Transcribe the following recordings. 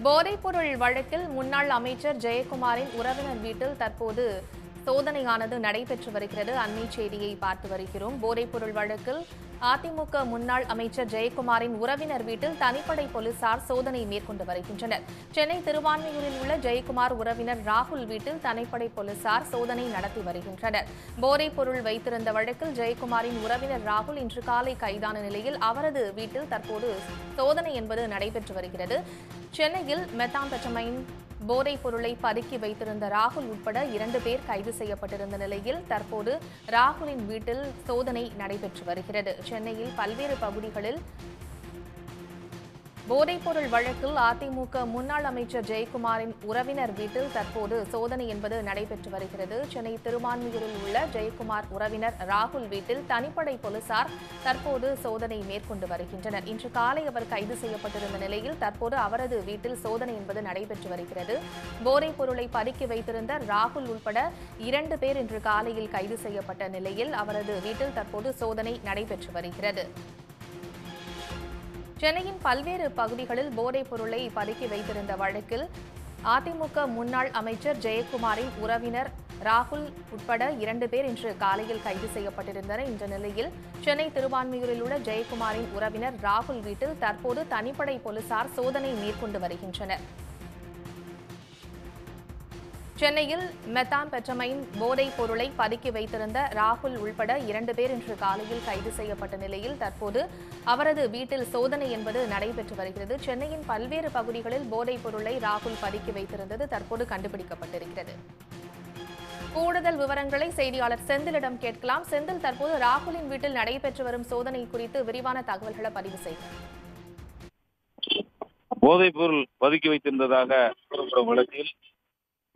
போதைப்பொருள் வழக்கில் முன்னாள் அமைச்சர் ஜெயக்குமாரின் உறவினர் வீட்டில் தற்போது சோதனையானது நடைபெற்று வருகிறது. அண்மை செய்தியை பார்த்து வருகிறோம். போதைப்பொருள் வழக்கில் அதிமுக முன்னாள் அமைச்சர் ஜெயக்குமாரின் உறவினர் வீட்டில் தனிப்படை போலீசார் சோதனை மேற்கொண்டு வருகின்றனர். சென்னை திருவான்மியூரில் உள்ள ஜெயக்குமார் உறவினர் ராகுல் வீட்டில் தனிப்படை போலீசார் சோதனை நடத்தி வருகின்றனர். போதைப்பொருள் வைத்திருந்த வழக்கில் ஜெயக்குமாரின் உறவினர் ராகுல் இன்று காலை கைதான நிலையில் அவரது வீட்டில் தற்போது சோதனை என்பது நடைபெற்று வருகிறது. சென்னையில் மெத்தாம்பெட்டமைன் போதைப் பொருளை பதுக்கி வைத்திருந்த ராகுல் உட்பட 2 பேர் கைது செய்யப்பட்டிருந்த நிலையில் தற்போது ராகுலின் வீட்டில் சோதனை நடைபெற்று வருகிறது. சென்னையில் பல்வேறு பகுதிகளில் போதைப்பொருள் வழக்கில் அதிமுக முன்னாள் அமைச்சர் ஜெயக்குமாரின் உறவினர் வீட்டில் தற்போது சோதனை என்பது நடைபெற்று வருகிறது. சென்னை திருவான்மியூரில் உள்ள ஜெயக்குமார் உறவினர் ராகுல் வீட்டில் தனிப்படை போலீசார் தற்போது சோதனை மேற்கொண்டு வருகின்றனர். இன்று காலை அவர் கைது செய்யப்பட்டிருந்த நிலையில் தற்போது அவரது வீட்டில் சோதனை என்பது நடைபெற்று வருகிறது. போதைப் பொருளை பதுக்கி வைத்திருந்த ராகுல் உட்பட 2 பேர் இன்று காலையில் கைது செய்யப்பட்ட நிலையில் அவரது வீட்டில் தற்போது சோதனை நடைபெற்று வருகிறது. சென்னையின் பல்வேறு பகுதிகளில் போதைப் பொருளை பதுக்கி வைத்திருந்த வழக்கில் அதிமுக முன்னாள் அமைச்சர் ஜெயக்குமாரின் உறவினர் ராகுல் உட்பட 2 பேர் இன்று காலையில் கைது செய்யப்பட்டிருந்தனர். இந்த நிலையில் சென்னை திருவான்மியூரில் உள்ள ஜெயக்குமாரின் உறவினர் ராகுல் வீட்டில் தற்போது தனிப்படை போலீசார் சோதனை மேற்கொண்டு வருகின்றனர். சென்னையில் மெத்தாம்பெட்டமைன் போதைப் பொருளை பதுக்கி வைத்திருந்த ராகுல் உள்பட 2 பேர் இன்று காலையில் கைது செய்யப்பட்ட நிலையில் தற்போது அவரது வீட்டில் சோதனை என்பது நடைபெற்று வருகிறது. சென்னையின் பல்வேறு பகுதிகளில் போதைப் பொருளை ராகுல் பதுக்கி வைத்திருந்தது தற்போது கண்டுபிடிக்கப்பட்டிருக்கிறது. கூடுதல் விவரங்களை செய்தியாளர் செந்திலிடம் கேட்கலாம். செந்தில், தற்போது ராகுலின் வீட்டில் நடைபெற்று வரும் சோதனை குறித்து விரிவான தகவல்களை பதிவு செய்யும். போதைப் பொருள் பதுக்கி வைத்திருந்ததாக கூறப்படும் வழக்கில்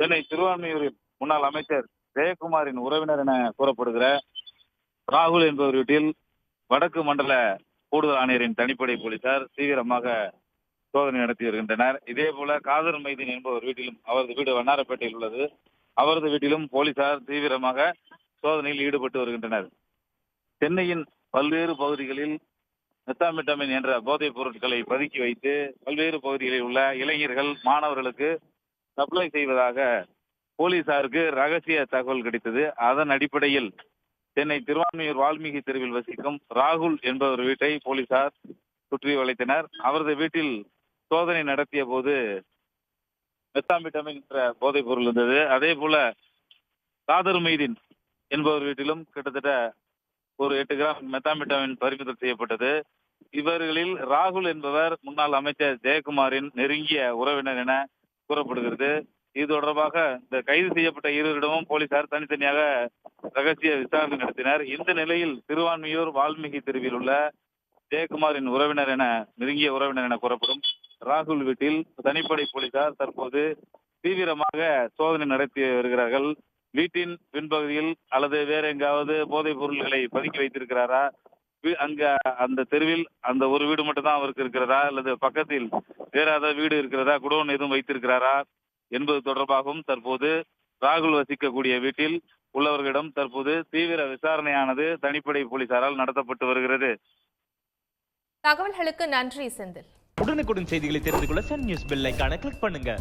சென்னை திருவான்மியூரில் முன்னாள் அமைச்சர் ஜெயக்குமாரின் உறவினர் என கூறப்படுகிற ராகுல் என்பவர் வீட்டில் வடக்கு மண்டல கூடுதல் ஆணையரின் தனிப்படை போலீசார் தீவிரமாக சோதனை நடத்தி வருகின்றனர். இதேபோல காதர் மைதீன் என்பவர் வீட்டிலும், அவரது வீடு வண்ணாரப்பேட்டையில் உள்ளது, அவரது வீட்டிலும் போலீசார் தீவிரமாக சோதனையில் ஈடுபட்டு வருகின்றனர். சென்னையின் பல்வேறு பகுதிகளில் மெத்தாம்பெட்டமைன் என்ற போதைப் பொருட்களை பதுக்கி வைத்து பல்வேறு பகுதிகளில் உள்ள இளைஞர்கள், மாணவர்களுக்கு சப்ளை செய்வதாக போலீசாருக்கு ரகசிய தகவல் கிடைத்தது. அதன் அடிப்படையில் சென்னை திருவான்மியூர் வால்மீகி தெருவில் வசிக்கும் ராகுல் என்பவர் வீட்டை போலீசார் சுற்றி வளைத்தனர். அவரது வீட்டில் சோதனை நடத்திய போது மெத்தாம்பெட்டமைன் என்ற போதைப் பொருள் இருந்தது. அதே போல காதர் மைதீன் என்பவர் வீட்டிலும் கிட்டத்தட்ட ஒரு 8 கிராம் மெத்தாம்பெட்டமைன் பறிமுதல் செய்யப்பட்டது. இவர்களில் ராகுல் என்பவர் முன்னாள் அமைச்சர் ஜெயக்குமாரின் நெருங்கிய உறவினர் என கூறப்படுகிறது. இது தொடர்பாக இந்த கைது செய்யப்பட்ட இருவரிடமும் போலீசார் தனித்தனியாக ரகசிய விசாரணை நடத்தினர். இந்த நிலையில் திருவான்மியூர் வால்மீகி தெருவில் உள்ள ஜெயக்குமாரின் உறவினர் என நெருங்கிய உறவினர் என கூறப்படும் ராகுல் வீட்டில் தனிப்படை போலீசார் தற்போது தீவிரமாக சோதனை நடத்தி வருகிறார்கள். வீட்டின் பின்பகுதியில் அல்லது வேற எங்காவது போதைப் பொருள்களை பதுக்கி வைத்திருக்கிறாரா, அங்க அந்த தெருவில் அந்த ஒரு வீடு மட்டும் தான் அவருக்கு இருக்கிறதா, அல்லது பக்கத்தில் வேற ஏதாவது வீடு இருக்கிறதா, குடோன் எதுவும் வைத்திருக்கிறாரா என்பது தொடர்பாகவும் தற்போது ராகுல் வசிக்கக்கூடிய வீட்டில் உள்ளவர்களிடம் தற்போது தீவிர விசாரணையானது தனிப்படை போலீசாரால் நடத்தப்பட்டு வருகிறது. தகவல்களுக்கு நன்றி செந்தில். உடனுக்குடன் செய்திகளை தெரிந்து கொள்ள சன் நியூஸ் பெல் ஐகானை கிளிக் பண்ணுங்க.